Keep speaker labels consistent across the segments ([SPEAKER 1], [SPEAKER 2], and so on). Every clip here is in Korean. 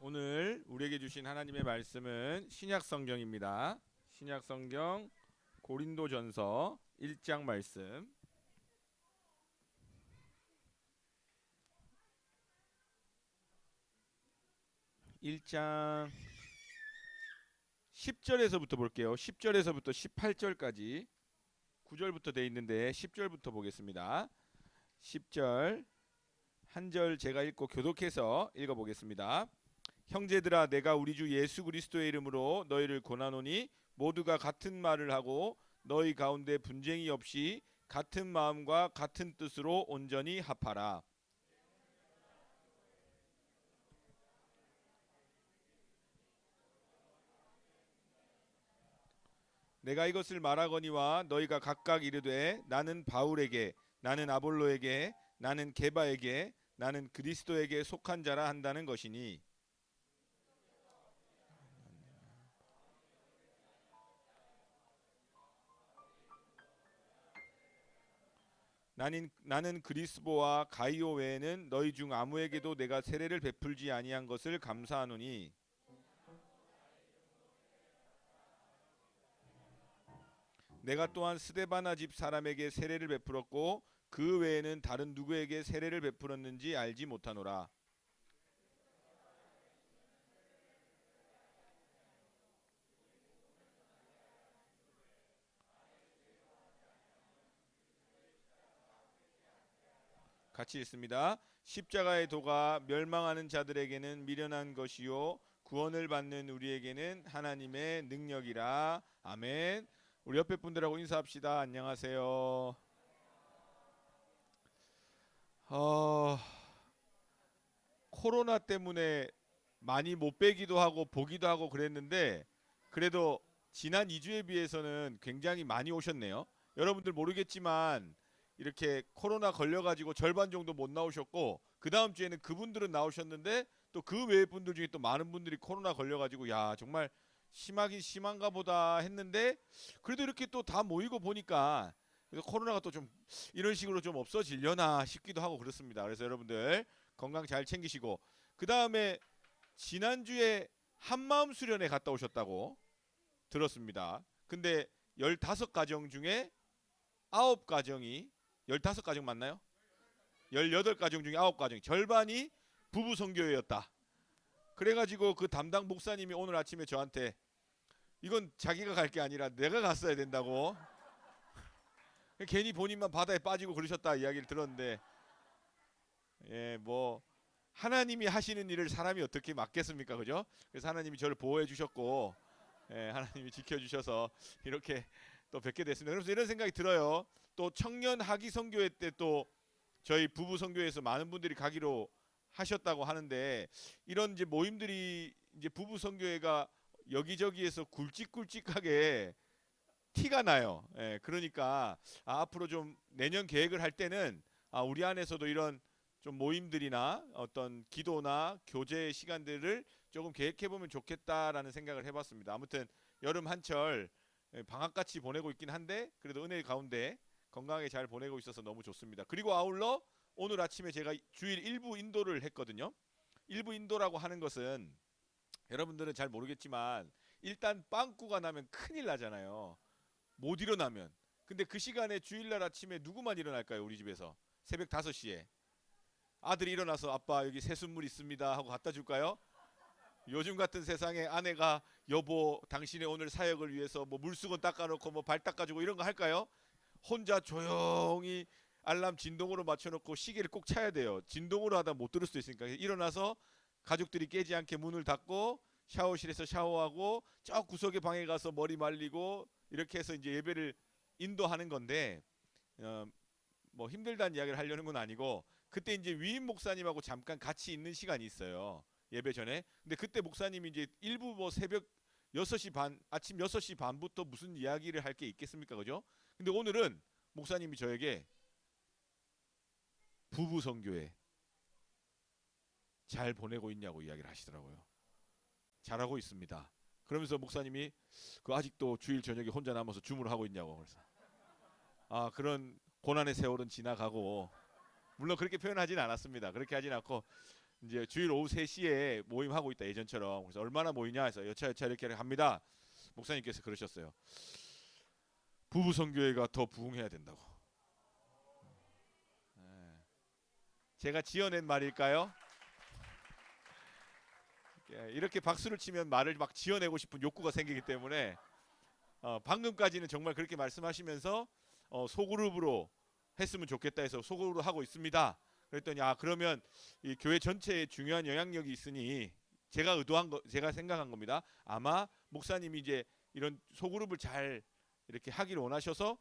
[SPEAKER 1] 오늘 우리에게 주신 하나님의 말씀은 신약 성경입니다. 신약 성경 고린도전서 1장 말씀. 1장 10절에서부터 볼게요. 10절에서부터 18절까지 9절부터 돼 있는데 10절부터 보겠습니다. 10절 한 절 제가 읽고 교독해서 읽어보겠습니다. 형제들아, 내가 우리 주 예수 그리스도의 이름으로 너희를 권하노니 모두가 같은 말을 하고 너희 가운데 분쟁이 없이 같은 마음과 같은 뜻으로 온전히 합하라. 내가 이것을 말하거니와 너희가 각각 이르되 나는 바울에게, 나는 아볼로에게, 나는 게바에게, 나는 그리스도에게 속한 자라 한다는 것이니, 나는 그리스보와 가이오 외에는 너희 중 아무에게도 내가 세례를 베풀지 아니한 것을 감사하노니, 내가 또한 스데바나 집 사람에게 세례를 베풀었고 그 외에는 다른 누구에게 세례를 베풀었는지 알지 못하노라. 같이 읽습니다. 십자가의 도가 멸망하는 자들에게는 미련한 것이요 구원을 받는 우리에게는 하나님의 능력이라. 아멘. 우리 옆에 분들하고 인사합시다. 안녕하세요. 어, 코로나 때문에 많이 못 뵈기도 하고 보기도 하고 그랬는데 그래도 지난 2주에 비해서는 굉장히 많이 오셨네요. 여러분들 모르겠지만 이렇게 코로나 걸려가지고 절반 정도 못 나오셨고 그 다음 주에는 그분들은 나오셨는데 또 그 외의 분들 중에 또 많은 분들이 코로나 걸려가지고 야 정말 심하긴 심한가 보다 했는데 그래도 이렇게 또 다 모이고 보니까 그래서 코로나가 또 좀 이런 식으로 좀 없어지려나 싶기도 하고 그렇습니다. 그래서 여러분들 건강 잘 챙기시고 그 다음에 지난주에 한마음 수련회 갔다 오셨다고 들었습니다. 근데 15가정 중에 9가정이 15가정 맞나요? 18가정 중에 9가정 절반이 부부 선교회였다. 그래가지고 그 담당 목사님이 오늘 아침에 저한테 이건 자기가 갈 게 아니라 내가 갔어야 된다고 괜히 본인만 바다에 빠지고 그러셨다 이야기를 들었는데 예, 뭐 하나님이 하시는 일을 사람이 어떻게 막겠습니까, 그죠? 그래서 하나님이 저를 보호해 주셨고, 예, 하나님이 지켜 주셔서 이렇게 또 뵙게 됐습니다. 그래서 이런 생각이 들어요. 또 청년 학위 선교회 때 또 저희 부부 선교회에서 많은 분들이 가기로 하셨다고 하는데 이런 이제 모임들이 이제 부부 선교회가 여기저기에서 굵직굵직하게 티가 나요. 예, 그러니까 앞으로 좀 내년 계획을 할 때는 우리 안에서도 이런 좀 모임들이나 어떤 기도나 교제 시간들을 조금 계획해 보면 좋겠다라는 생각을 해봤습니다. 아무튼 여름 한철 방학같이 보내고 있긴 한데 그래도 은혜 가운데 건강하게 잘 보내고 있어서 너무 좋습니다. 그리고 아울러 오늘 아침에 제가 주일 일부 인도를 했거든요. 일부 인도라고 하는 것은 여러분들은 잘 모르겠지만 일단 빵꾸가 나면 큰일 나잖아요. 못 일어나면. 근데 그 시간에 주일날 아침에 누구만 일어날까요? 우리 집에서 새벽 5시에 아들이 일어나서 아빠 여기 새순물 있습니다 하고 갖다 줄까요? 요즘 같은 세상에 아내가 여보 당신의 오늘 사역을 위해서 뭐 물수건 닦아놓고 뭐 발 닦아주고 이런 거 할까요? 혼자 조용히 알람 진동으로 맞춰놓고 시계를 꼭 차야 돼요. 진동으로 하다 못 들을 수도 있으니까 일어나서 가족들이 깨지 않게 문을 닫고 샤워실에서 샤워하고 저 구석의 방에 가서 머리 말리고 이렇게 해서 이제 예배를 인도하는 건데 어, 뭐 힘들다는 이야기를 하려는 건 아니고 그때 이제 위임 목사님하고 잠깐 같이 있는 시간이 있어요. 예배 전에. 근데 그때 목사님이 이제 일부 뭐 새벽 6시 반, 아침 6시 반부터 무슨 이야기를 할 게 있겠습니까? 그죠? 근데 오늘은 목사님이 저에게 부부 선교회 잘 보내고 있냐고 이야기를 하시더라고요. 잘하고 있습니다. 그러면서 목사님이 그 아직도 주일 저녁에 혼자 남아서 줌을 하고 있냐고. 그래서 그런 고난의 세월은 지나가고 물론 그렇게 표현하진 않았습니다. 그렇게 하진 않고 이제 주일 오후 3시에 모임하고 있다 예전처럼. 그래서 얼마나 모이냐 해서 여차 이렇게 합니다. 목사님께서 그러셨어요. 부부 선교회가 더 부흥해야 된다고. 예. 제가 지어낸 말일까요? 예, 이렇게 박수를 치면 말을 막 지어내고 싶은 욕구가 생기기 때문에 방금까지는 정말 그렇게 말씀하시면서 소그룹으로 했으면 좋겠다 해서 소그룹으로 하고 있습니다. 그랬더니 그러면 이 교회 전체에 중요한 영향력이 있으니 제가 제가 생각한 겁니다. 아마 목사님이 이제 이런 소그룹을 잘 이렇게 하기를 원하셔서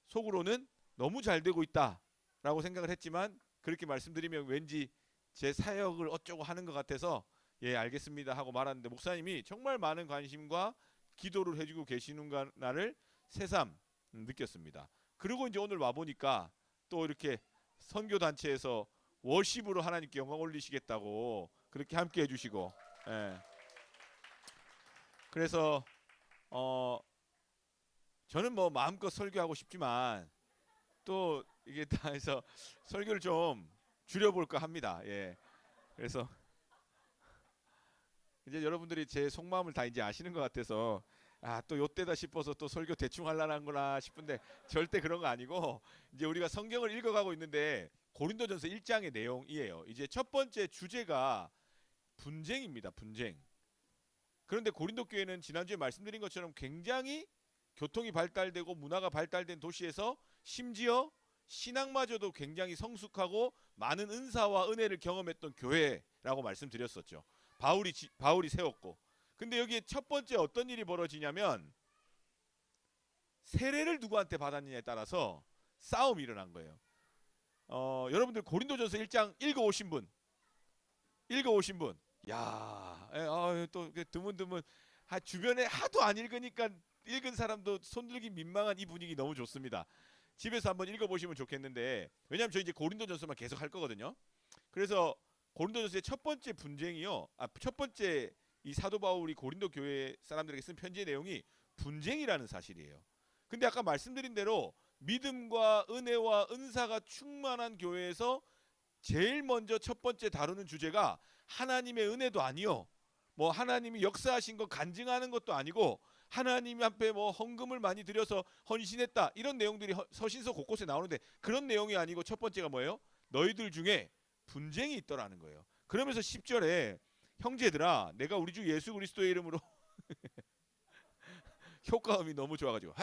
[SPEAKER 1] 속으로는 너무 잘 되고 있다라고 생각을 했지만 그렇게 말씀드리면 왠지 제 사역을 어쩌고 하는 것 같아서 예 알겠습니다 하고 말았는데 목사님이 정말 많은 관심과 기도를 해주고 계시는가를 새삼 느꼈습니다. 그리고 이제 오늘 와보니까 또 이렇게 선교단체에서 워십으로 하나님께 영광 올리시겠다고 그렇게 함께 해주시고 예. 그래서 저는 뭐 마음껏 설교하고 싶지만 또 이게 다 해서 설교를 좀 줄여볼까 합니다. 예. 그래서 이제 여러분들이 제 속마음을 다 이제 아시는 것 같아서 또 요때다 싶어서 또 설교 대충 하려는구나 싶은데 절대 그런 거 아니고 이제 우리가 성경을 읽어가고 있는데 고린도전서 1장의 내용이에요. 이제 첫 번째 주제가 분쟁입니다. 분쟁. 그런데 고린도 교회는 지난주에 말씀드린 것처럼 굉장히 교통이 발달되고 문화가 발달된 도시에서 심지어 신앙마저도 굉장히 성숙하고 많은 은사와 은혜를 경험했던 교회라고 말씀드렸었죠. 바울이 세웠고. 근데 여기에 첫 번째 어떤 일이 벌어지냐면 세례를 누구한테 받았느냐에 따라서 싸움이 일어난 거예요. 여러분들 고린도전서 1장 읽어오신 분. 야, 또 드문드문 주변에 하도 안 읽으니까 읽은 사람도 손들기 민망한 이 분위기 너무 좋습니다. 집에서 한번 읽어보시면 좋겠는데 왜냐하면 저 이제 고린도전서만 계속 할 거거든요. 그래서 고린도전서의 첫 번째 분쟁이요. 첫 번째 이 사도 바울이 고린도 교회 사람들에게 쓴 편지의 내용이 분쟁이라는 사실이에요. 근데 아까 말씀드린 대로 믿음과 은혜와 은사가 충만한 교회에서 제일 먼저 첫 번째 다루는 주제가 하나님의 은혜도 아니요. 뭐 하나님이 역사하신 거 간증하는 것도 아니고 하나님 앞에 뭐 헌금을 많이 드려서 헌신했다 이런 내용들이 서신서 곳곳에 나오는데 그런 내용이 아니고 첫 번째가 뭐예요? 너희들 중에 분쟁이 있더라는 거예요. 그러면서 10절에 형제들아 내가 우리 주 예수 그리스도의 이름으로 효과음이 너무 좋아가지고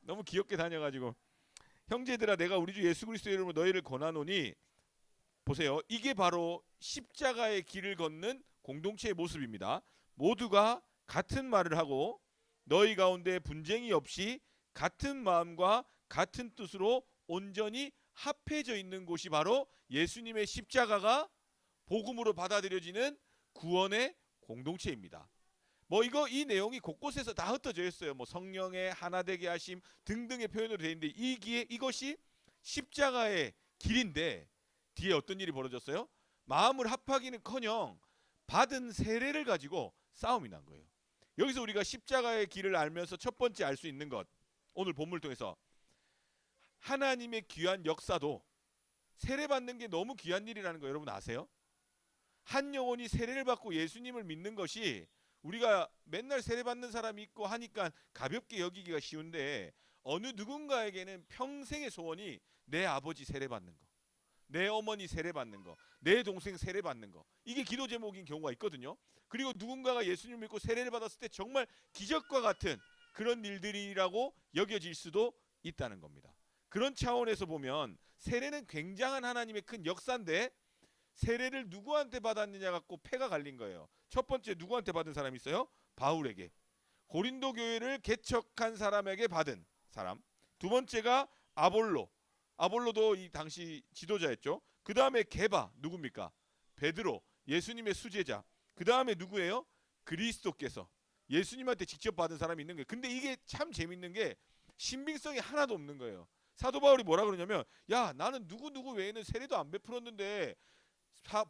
[SPEAKER 1] 너무 귀엽게 다녀가지고 형제들아 내가 우리 주 예수 그리스도의 이름으로 너희를 권하노니 보세요. 이게 바로 십자가의 길을 걷는 공동체의 모습입니다. 모두가 같은 말을 하고 너희 가운데 분쟁이 없이 같은 마음과 같은 뜻으로 온전히 합해져 있는 곳이 바로 예수님의 십자가가 복음으로 받아들여지는 구원의 공동체입니다. 뭐 이 내용이 곳곳에서 다 흩어져 있어요. 뭐 성령의 하나되게 하심 등등의 표현으로 되어 있는데 이것이 십자가의 길인데 뒤에 어떤 일이 벌어졌어요? 마음을 합하기는커녕 받은 세례를 가지고 싸움이 난 거예요. 여기서 우리가 십자가의 길을 알면서 첫 번째 알 수 있는 것 오늘 본문을 통해서 하나님의 귀한 역사도 세례받는 게 너무 귀한 일이라는 거 여러분 아세요? 한 영혼이 세례를 받고 예수님을 믿는 것이 우리가 맨날 세례받는 사람이 있고 하니까 가볍게 여기기가 쉬운데 어느 누군가에게는 평생의 소원이 내 아버지 세례받는 거, 내 어머니 세례받는 거, 내 동생 세례받는 거 이게 기도 제목인 경우가 있거든요. 그리고 누군가가 예수님을 믿고 세례를 받았을 때 정말 기적과 같은 그런 일들이라고 여겨질 수도 있다는 겁니다. 그런 차원에서 보면 세례는 굉장한 하나님의 큰 역사인데 세례를 누구한테 받았느냐 갖고 패가 갈린 거예요. 첫 번째 누구한테 받은 사람이 있어요? 바울에게. 고린도 교회를 개척한 사람에게 받은 사람. 두 번째가 아볼로도 이 당시 지도자였죠. 그 다음에 게바 누굽니까? 베드로 예수님의 수제자. 그 다음에 누구예요? 그리스도께서 예수님한테 직접 받은 사람이 있는 거예요. 근데 이게 참 재밌는 게 신빙성이 하나도 없는 거예요. 사도 바울이 뭐라 그러냐면 야 나는 누구 외에는 세례도 안 베풀었는데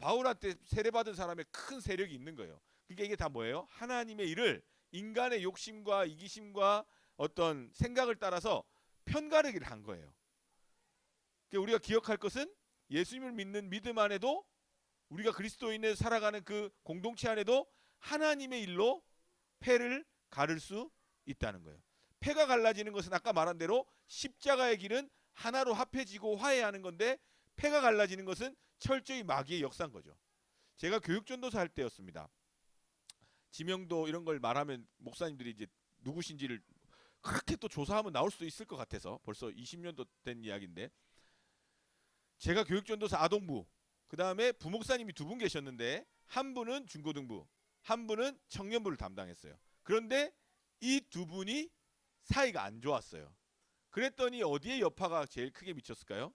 [SPEAKER 1] 바울한테 세례받은 사람의 큰 세력이 있는 거예요. 그러니까 이게 다 뭐예요? 하나님의 일을 인간의 욕심과 이기심과 어떤 생각을 따라서 편가르기를 한 거예요. 그러니까 우리가 기억할 것은 예수님을 믿는 믿음 안에도 우리가 그리스도인에 살아가는 그 공동체 안에도 하나님의 일로 패를 가를 수 있다는 거예요. 패가 갈라지는 것은 아까 말한 대로 십자가의 길은 하나로 합해지고 화해하는 건데, 패가 갈라지는 것은 철저히 마귀의 역사인 거죠. 제가 교육전도사 할 때였습니다. 지명도 이런 걸 말하면 목사님들이 이제 누구신지를 그렇게 또 조사하면 나올 수도 있을 것 같아서, 벌써 20년도 된 이야기인데, 제가 교육전도사 아동부, 그 다음에 부목사님이 두 분 계셨는데 한 분은 중고등부, 한 분은 청년부를 담당했어요. 그런데 이 두 분이 사이가 안 좋았어요. 그랬더니 어디에 여파가 제일 크게 미쳤을까요?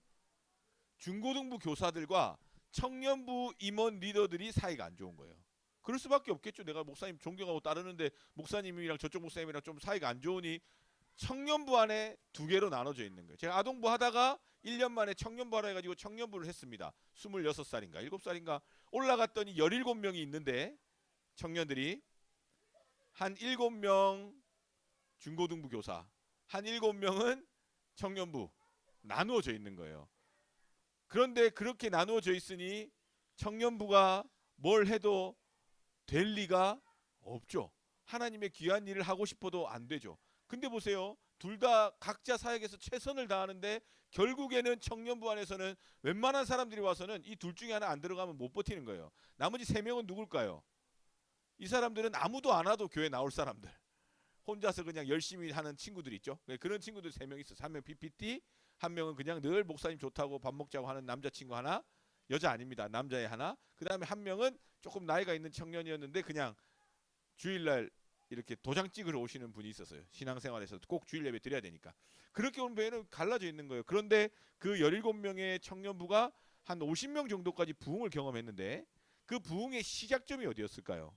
[SPEAKER 1] 중고등부 교사들과 청년부 임원 리더들이 사이가 안 좋은 거예요. 그럴 수밖에 없겠죠. 내가 목사님 존경하고 따르는데 목사님이랑 저쪽 목사님이랑 좀 사이가 안 좋으니 청년부 안에 두 개로 나눠져 있는 거예요. 제가 아동부 하다가 1년 만에 청년부 하라 해가지고 청년부를 했습니다. 26살인가 7살인가 올라갔더니 17명이 있는데, 청년들이 한 7명 중고등부 교사, 한 7명은 청년부 나누어져 있는 거예요. 그런데 그렇게 나누어져 있으니 청년부가 뭘 해도 될 리가 없죠. 하나님의 귀한 일을 하고 싶어도 안 되죠. 근데 보세요. 둘 다 각자 사역에서 최선을 다하는데 결국에는 청년부 안에서는 웬만한 사람들이 와서는 이 둘 중에 하나 안 들어가면 못 버티는 거예요. 나머지 3명은 누굴까요? 이 사람들은 아무도 안 와도 교회 나올 사람들. 혼자서 그냥 열심히 하는 친구들 있죠. 그런 친구들 3명 있어요. 한 명 PPT, 한 명은 그냥 늘 목사님 좋다고 밥 먹자고 하는 남자친구 하나, 여자 아닙니다. 남자애 하나. 그 다음에 한 명은 조금 나이가 있는 청년이었는데 그냥 주일날 이렇게 도장 찍으러 오시는 분이 있었어요. 신앙생활에서 꼭 주일 예배 드려야 되니까. 그렇게 오는 배에는 갈라져 있는 거예요. 그런데 그 17명의 청년부가 한 50명 정도까지 부흥을 경험했는데, 그 부흥의 시작점이 어디였을까요?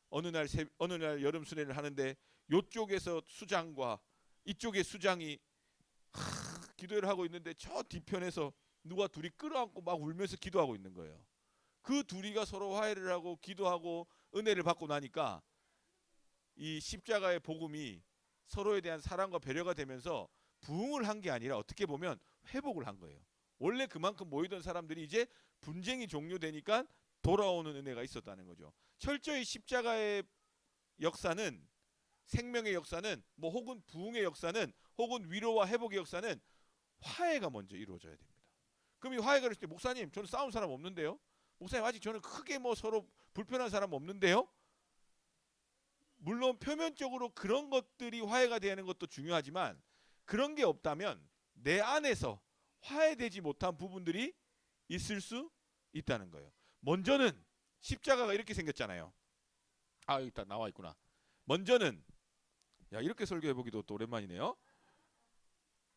[SPEAKER 1] 어느 날 여름 수련을 하는데 이쪽에서 수장과 이쪽의 수장이 기도를 하고 있는데 저 뒤편에서 누가 둘이 끌어안고 막 울면서 기도하고 있는 거예요. 그 둘이가 서로 화해를 하고 기도하고 은혜를 받고 나니까 이 십자가의 복음이 서로에 대한 사랑과 배려가 되면서 부흥을 한 게 아니라 어떻게 보면 회복을 한 거예요. 원래 그만큼 모이던 사람들이 이제 분쟁이 종료되니까 돌아오는 은혜가 있었다는 거죠. 철저히 십자가의 역사는, 생명의 역사는, 뭐 혹은 부흥의 역사는, 혹은 위로와 회복의 역사는 화해가 먼저 이루어져야 됩니다. 그럼 이 화해가 그럴 때, 목사님 저는 싸운 사람 없는데요? 목사님 아직 저는 크게 뭐 서로 불편한 사람 없는데요? 물론 표면적으로 그런 것들이 화해가 되는 것도 중요하지만, 그런 게 없다면 내 안에서 화해되지 못한 부분들이 있을 수 있다는 거예요. 먼저는 십자가가 이렇게 생겼잖아요. 아, 여기 다 나와 있구나. 먼저는, 야, 이렇게 설교해보기도 또 오랜만이네요.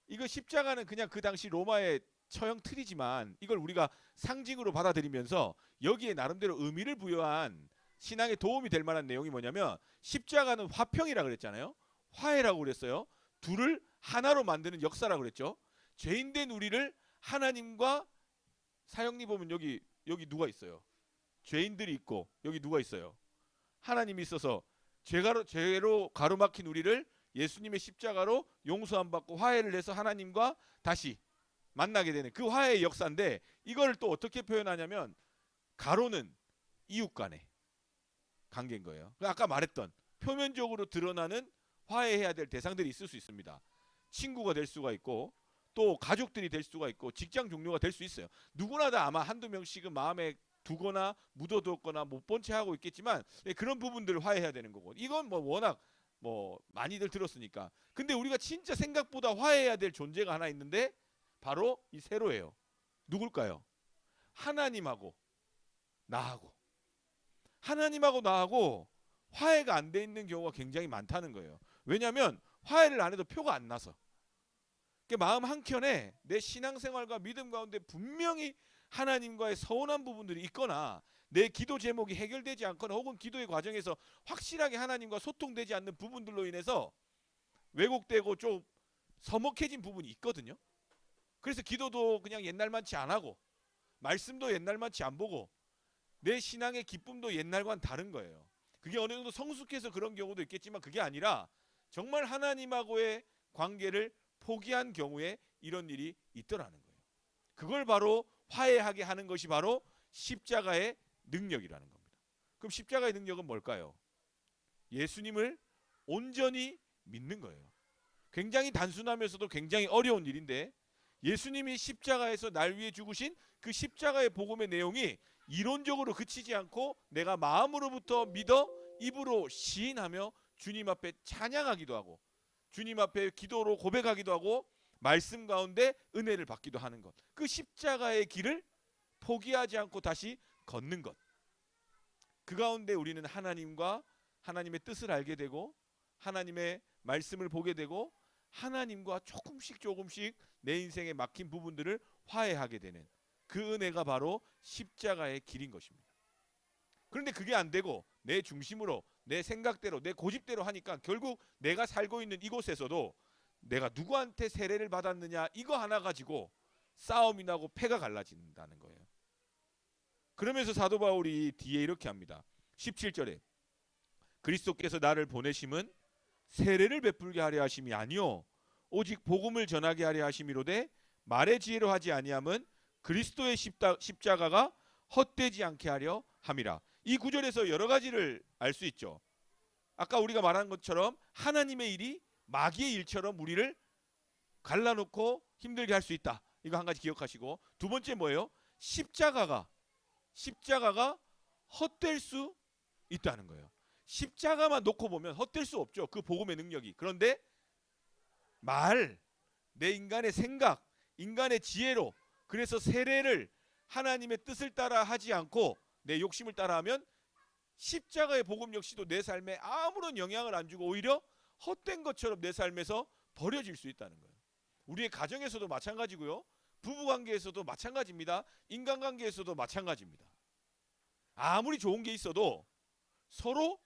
[SPEAKER 1] 이거 십자가는 그냥 그 당시 로마의 처형 틀이지만 이걸 우리가 상징으로 받아들이면서 여기에 나름대로 의미를 부여한 신앙에 도움이 될 만한 내용이 뭐냐면, 십자가는 화평이라고 그랬잖아요. 화해라고 그랬어요. 둘을 하나로 만드는 역사라고 그랬죠. 죄인된 우리를 하나님과, 사형리 보면 여기 누가 있어요? 죄인들이 있고 여기 누가 있어요? 하나님이 있어서 죄로 가로막힌 우리를 예수님의 십자가로 용서함 받고 화해를 해서 하나님과 다시 만나게 되는 그 화해의 역사인데, 이걸 또 어떻게 표현하냐면 가로는 이웃 간의 관계인 거예요. 아까 말했던 표면적으로 드러나는 화해해야 될 대상들이 있을 수 있습니다. 친구가 될 수가 있고 또 가족들이 될 수가 있고 직장 동료가 될 수 있어요. 누구나 다 아마 한두 명씩은 마음에 두거나 묻어뒀거나 못 본 채 하고 있겠지만 그런 부분들을 화해해야 되는 거고, 이건 뭐 워낙 뭐 많이들 들었으니까. 근데 우리가 진짜 생각보다 화해해야 될 존재가 하나 있는데 바로 이 세로예요. 누굴까요? 하나님하고 나하고. 하나님하고 나하고 화해가 안 돼 있는 경우가 굉장히 많다는 거예요. 왜냐하면 화해를 안 해도 표가 안 나서. 마음 한켠에 내 신앙생활과 믿음 가운데 분명히 하나님과의 서운한 부분들이 있거나 내 기도 제목이 해결되지 않거나 혹은 기도의 과정에서 확실하게 하나님과 소통되지 않는 부분들로 인해서 왜곡되고 좀 서먹해진 부분이 있거든요. 그래서 기도도 그냥 옛날만치 안 하고 말씀도 옛날만치 안 보고 내 신앙의 기쁨도 옛날과는 다른 거예요. 그게 어느 정도 성숙해서 그런 경우도 있겠지만 그게 아니라 정말 하나님하고의 관계를 포기한 경우에 이런 일이 있더라는 거예요. 그걸 바로 화해하게 하는 것이 바로 십자가의 능력이라는 겁니다. 그럼 십자가의 능력은 뭘까요? 예수님을 온전히 믿는 거예요. 굉장히 단순하면서도 굉장히 어려운 일인데, 예수님이 십자가에서 날 위해 죽으신 그 십자가의 복음의 내용이 이론적으로 그치지 않고 내가 마음으로부터 믿어 입으로 시인하며 주님 앞에 찬양하기도 하고 주님 앞에 기도로 고백하기도 하고 말씀 가운데 은혜를 받기도 하는 것, 그 십자가의 길을 포기하지 않고 다시 걷는 것, 그 가운데 우리는 하나님과 하나님의 뜻을 알게 되고 하나님의 말씀을 보게 되고 하나님과 조금씩 내 인생에 막힌 부분들을 화해하게 되는 그 은혜가 바로 십자가의 길인 것입니다. 그런데 그게 안 되고 내 중심으로 내 생각대로 내 고집대로 하니까 결국 내가 살고 있는 이곳에서도 내가 누구한테 세례를 받았느냐 이거 하나 가지고 싸움이 나고 패가 갈라진다는 거예요. 그러면서 사도 바울이 뒤에 이렇게 합니다. 17절에 그리스도께서 나를 보내심은 세례를 베풀게 하려 하심이 아니요 오직 복음을 전하게 하려 하심이로되 말의 지혜로 하지 아니함은 그리스도의 십자가가 헛되지 않게 하려 함이라. 이 구절에서 여러 가지를 알 수 있죠. 아까 우리가 말한 것처럼 하나님의 일이 마귀의 일처럼 우리를 갈라놓고 힘들게 할 수 있다. 이거 한 가지 기억하시고, 두 번째 뭐예요? 십자가가 헛될 수 있다는 거예요. 십자가만 놓고 보면 헛될 수 없죠. 그 복음의 능력이. 그런데 내 인간의 생각, 인간의 지혜로, 그래서 세례를 하나님의 뜻을 따라 하지 않고 내 욕심을 따라하면 십자가의 복음 역시도 내 삶에 아무런 영향을 안 주고 오히려 헛된 것처럼 내 삶에서 버려질 수 있다는 거예요. 우리의 가정에서도 마찬가지고요. 부부관계에서도 마찬가지입니다. 인간관계에서도 마찬가지입니다. 아무리 좋은 게 있어도 서로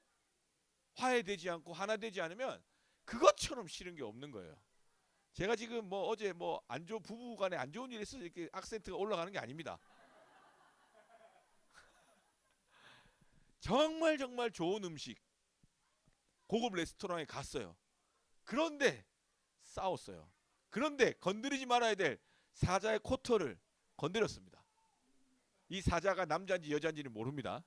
[SPEAKER 1] 화해되지 않고 하나 되지 않으면 그것처럼 싫은 게 없는 거예요. 제가 지금 어제 부부간에 안 좋은 일이 있어서 이렇게 악센트가 올라가는 게 아닙니다. 정말 좋은 음식, 고급 레스토랑에 갔어요. 그런데 싸웠어요. 그런데 건드리지 말아야 될 사자의 코털을 건드렸습니다. 이 사자가 남자인지 여자인지는 모릅니다.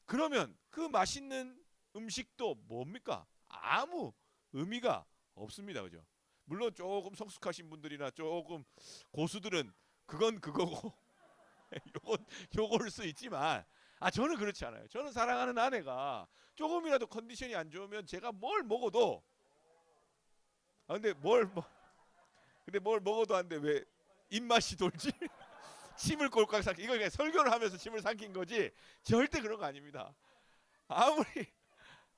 [SPEAKER 1] 그러면 그 맛있는 음식도 뭡니까? 아무 의미가 없습니다. 그죠? 물론 조금 성숙하신 분들이나 조금 고수들은 그건 그거고 요걸 수 있지만 저는 그렇지 않아요. 저는 사랑하는 아내가 조금이라도 컨디션이 안 좋으면 제가 뭘 먹어도 근데 뭘 먹어도 안 돼. 왜 입맛이 돌지? 침을 꼴깍 삼키. 이거 그냥 설교를 하면서 침을 삼킨 거지 절대 그런 거 아닙니다.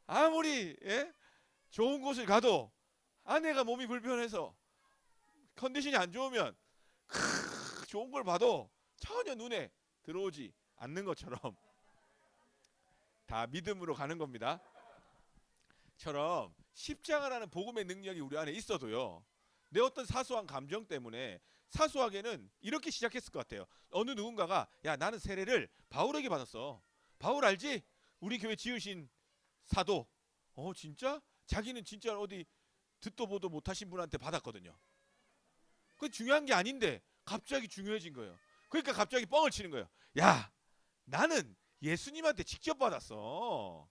[SPEAKER 1] 아무리 좋은 곳을 가도 아내가 몸이 불편해서 컨디션이 안 좋으면 좋은 걸 봐도 전혀 눈에 들어오지 않는 것처럼 다 믿음으로 가는 겁니다. 처럼 십자가라는 복음의 능력이 우리 안에 있어도요, 내 어떤 사소한 감정 때문에, 사소하게는 이렇게 시작했을 것 같아요. 어느 누군가가 야 나는 세례를 바울에게 받았어. 바울 알지? 우리 교회 지으신 사도. 진짜? 자기는 진짜 어디 듣도 보도 못하신 분한테 받았거든요. 그게 중요한 게 아닌데 갑자기 중요해진 거예요. 그러니까 갑자기 뻥을 치는 거예요. 야 나는 예수님한테 직접 받았어.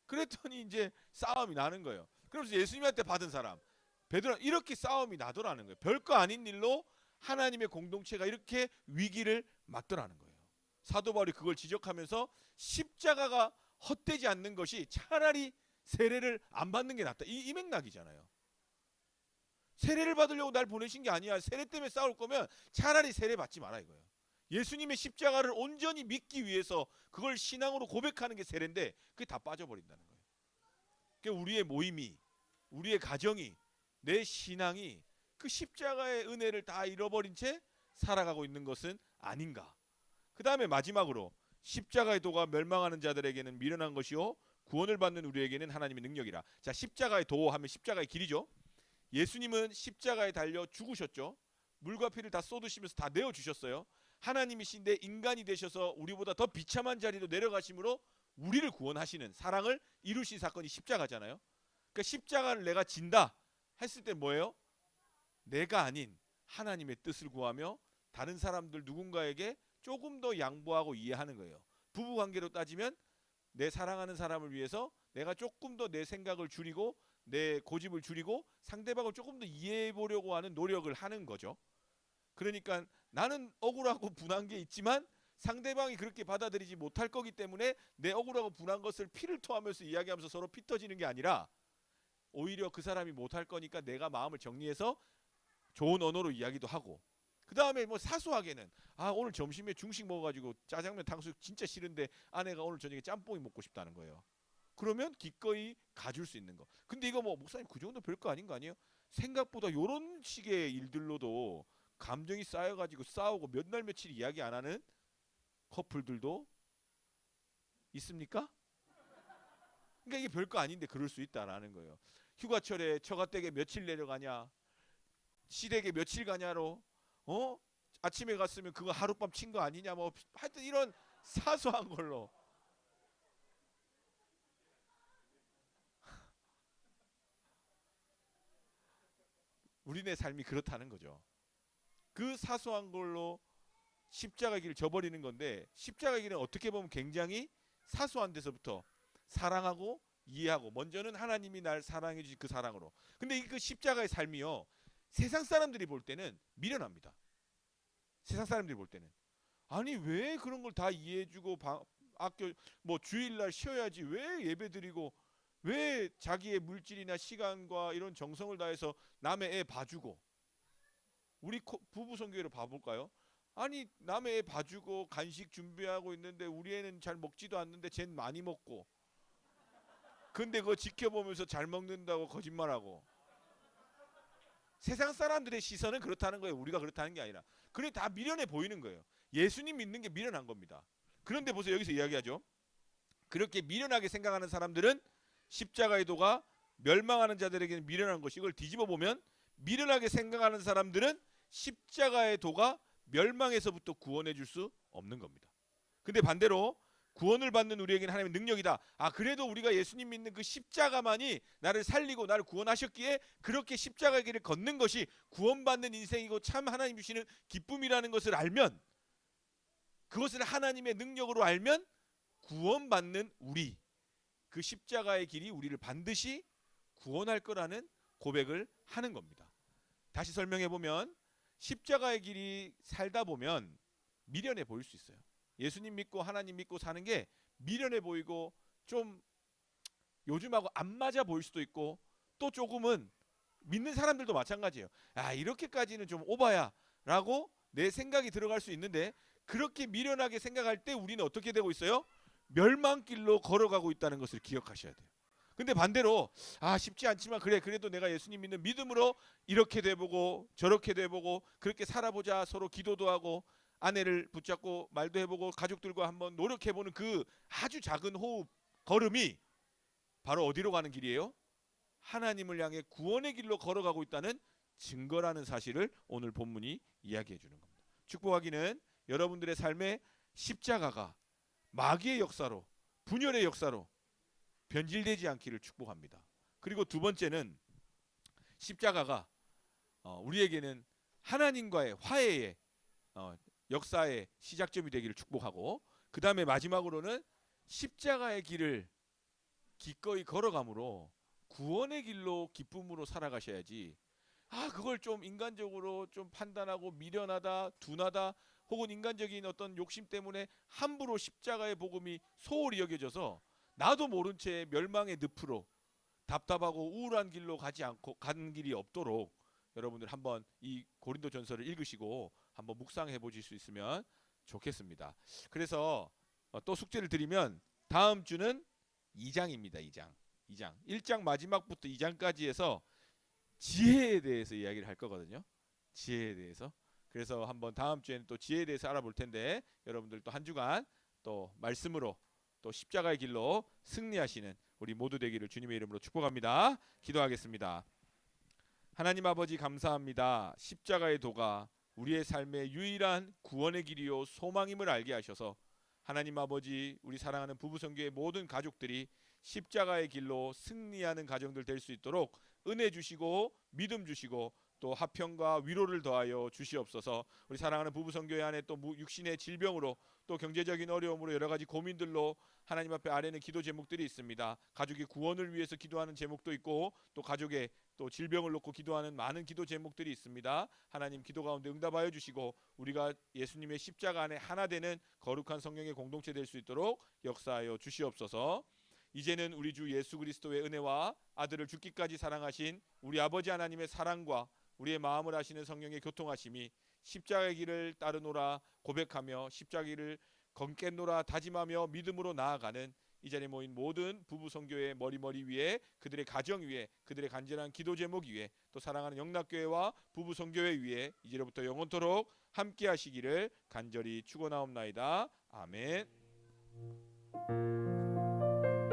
[SPEAKER 1] 그랬더니 이제 싸움이 나는 거예요. 그래서 예수님한테 받은 사람 베드로, 이렇게 싸움이 나더라는 거예요. 별거 아닌 일로 하나님의 공동체가 이렇게 위기를 맞더라는 거예요. 사도 바울이 그걸 지적하면서 십자가가 헛되지 않는 것이 차라리 세례를 안 받는 게 낫다. 이 맥락이잖아요. 세례를 받으려고 날 보내신 게 아니야. 세례 때문에 싸울 거면 차라리 세례 받지 마라 이거예요. 예수님의 십자가를 온전히 믿기 위해서 그걸 신앙으로 고백하는 게 세례인데 그게 다 빠져버린다는 거예요. 그러니까 우리의 모임이, 우리의 가정이, 내 신앙이 그 십자가의 은혜를 다 잃어버린 채 살아가고 있는 것은 아닌가. 그 다음에 마지막으로 십자가의 도가 멸망하는 자들에게는 미련한 것이요 구원을 받는 우리에게는 하나님의 능력이라. 자, 십자가의 도 하면 십자가의 길이죠. 예수님은 십자가에 달려 죽으셨죠. 물과 피를 다 쏟으시면서 다 내어주셨어요. 하나님이신데 인간이 되셔서 우리보다 더 비참한 자리로 내려가심으로 우리를 구원하시는 사랑을 이루신 사건이 십자가잖아요. 그러니까 십자가를 내가 진다 했을 때 뭐예요? 내가 아닌 하나님의 뜻을 구하며 다른 사람들 누군가에게 조금 더 양보하고 이해하는 거예요. 부부 관계로 따지면 내 사랑하는 사람을 위해서 내가 조금 더 내 생각을 줄이고 내 고집을 줄이고 상대방을 조금 더 이해해 보려고 하는 노력을 하는 거죠. 그러니까 나는 억울하고 분한 게 있지만 상대방이 그렇게 받아들이지 못할 거기 때문에 내 억울하고 분한 것을 피를 토하면서 이야기하면서 서로 피 터지는 게 아니라 오히려 그 사람이 못할 거니까 내가 마음을 정리해서 좋은 언어로 이야기도 하고, 그 다음에 뭐 사소하게는 오늘 점심에 중식 먹어가지고 짜장면 탕수육 진짜 싫은데 아내가 오늘 저녁에 짬뽕이 먹고 싶다는 거예요. 그러면 기꺼이 가줄 수 있는 거. 근데 이거 뭐 목사님 그 정도 별거 아닌 거 아니에요? 생각보다 요런 식의 일들로도 감정이 쌓여가지고 싸우고 몇 날 며칠 이야기 안 하는 커플들도 있습니까? 그러니까 이게 별거 아닌데 그럴 수 있다라는 거예요. 휴가철에 처가댁에 며칠 내려가냐, 시댁에 며칠 가냐로 아침에 갔으면 그거 하룻밤 친 거 아니냐, 뭐 하여튼 이런 사소한 걸로 우리네 삶이 그렇다는 거죠. 그 사소한 걸로 십자가 길을 져버리는 건데, 십자가 길은 어떻게 보면 굉장히 사소한 데서부터 사랑하고 이해하고, 먼저는 하나님이 날 사랑해 주신 그 사랑으로. 근데 그 십자가의 삶이요, 세상 사람들이 볼 때는 미련합니다. 세상 사람들이 볼 때는 아니 왜 그런 걸 다 이해해주고 아껴, 뭐 주일날 쉬어야지 왜 예배드리고, 왜 자기의 물질이나 시간과 이런 정성을 다해서 남의 애 봐주고. 우리 부부 성교회로 봐볼까요? 아니 남의 애 봐주고 간식 준비하고 있는데 우리 애는 잘 먹지도 않는데 쟨 많이 먹고, 근데 그거 지켜보면서 잘 먹는다고 거짓말하고. 세상 사람들의 시선은 그렇다는 거예요. 우리가 그렇다는 게 아니라. 그래 다 미련해 보이는 거예요. 예수님 믿는 게 미련한 겁니다. 그런데 보세요, 여기서 이야기하죠. 그렇게 미련하게 생각하는 사람들은 십자가의 도가 멸망하는 자들에게는 미련한 것이, 이걸 뒤집어 보면 미련하게 생각하는 사람들은 십자가의 도가 멸망에서부터 구원해 줄 수 없는 겁니다. 근데 반대로 구원을 받는 우리에게는 하나님의 능력이다. 그래도 우리가 예수님 믿는 그 십자가만이 나를 살리고 나를 구원하셨기에 그렇게 십자가의 길을 걷는 것이 구원받는 인생이고 참 하나님 주시는 기쁨이라는 것을 알면, 그것을 하나님의 능력으로 알면 구원받는 우리, 그 십자가의 길이 우리를 반드시 구원할 거라는 고백을 하는 겁니다. 다시 설명해 보면 십자가의 길이 살다 보면 미련해 보일 수 있어요. 예수님 믿고 하나님 믿고 사는 게 미련해 보이고 좀 요즘하고 안 맞아 보일 수도 있고, 또 조금은 믿는 사람들도 마찬가지예요. 이렇게까지는 좀 오바야 라고 내 생각이 들어갈 수 있는데, 그렇게 미련하게 생각할 때 우리는 어떻게 되고 있어요? 멸망길로 걸어가고 있다는 것을 기억하셔야 돼요. 근데 반대로 쉽지 않지만 그래도 내가 예수님 믿는 믿음으로 이렇게 돼보고 저렇게 돼보고 그렇게 살아보자, 서로 기도도 하고 아내를 붙잡고 말도 해보고 가족들과 한번 노력해보는 그 아주 작은 호흡, 걸음이 바로 어디로 가는 길이에요? 하나님을 향해 구원의 길로 걸어가고 있다는 증거라는 사실을 오늘 본문이 이야기해 주는 겁니다. 축복하기는 여러분들의 삶에 십자가가 마귀의 역사로, 분열의 역사로 변질되지 않기를 축복합니다. 그리고 두 번째는 십자가가 우리에게는 하나님과의 화해의 역사의 시작점이 되기를 축복하고, 그 다음에 마지막으로는 십자가의 길을 기꺼이 걸어감으로 구원의 길로 기쁨으로 살아가셔야지, 그걸 좀 인간적으로 좀 판단하고 미련하다, 둔하다, 혹은 인간적인 어떤 욕심 때문에 함부로 십자가의 복음이 소홀히 여겨져서 나도 모른 채 멸망의 늪으로 답답하고 우울한 길로 가는 길이 없도록 여러분들 한번 이 고린도 전서를 읽으시고 한번 묵상해 보실 수 있으면 좋겠습니다. 그래서 또 숙제를 드리면 다음 주는 2장입니다. 2장 1장 마지막부터 2장까지 해서 지혜에 대해서 이야기를 할 거거든요. 지혜에 대해서. 그래서 한번 다음 주에는 또 지혜에 대해서 알아볼 텐데, 여러분들 또 한 주간 또 말씀으로 또 십자가의 길로 승리하시는 우리 모두 되기를 주님의 이름으로 축복합니다. 기도하겠습니다. 하나님 아버지 감사합니다. 십자가의 도가 우리의 삶의 유일한 구원의 길이요 소망임을 알게 하셔서 하나님 아버지, 우리 사랑하는 부부성교의 모든 가족들이 십자가의 길로 승리하는 가정들 될 수 있도록 은혜 주시고 믿음 주시고 또 화평과 위로를 더하여 주시옵소서. 우리 사랑하는 부부 성교회 안에 또 육신의 질병으로 또 경제적인 어려움으로 여러 가지 고민들로 하나님 앞에 아뢰는 기도 제목들이 있습니다. 가족의 구원을 위해서 기도하는 제목도 있고 또 가족의 또 질병을 놓고 기도하는 많은 기도 제목들이 있습니다. 하나님 기도 가운데 응답하여 주시고 우리가 예수님의 십자가 안에 하나 되는 거룩한 성령의 공동체 될 수 있도록 역사하여 주시옵소서. 이제는 우리 주 예수 그리스도의 은혜와 아들을 죽기까지 사랑하신 우리 아버지 하나님의 사랑과 우리의 마음을 아시는 성령의 교통하심이 십자가의 길을 따르노라 고백하며 십자가의 길을 걷겠노라 다짐하며 믿음으로 나아가는 이 자리에 모인 모든 부부 성교의 머리 위에 그들의 가정 위에 그들의 간절한 기도 제목 위에 또 사랑하는 영락교회와 부부 성교회 위에 이제로부터 영원토록 함께 하시기를 간절히 축원하옵나이다. 아멘.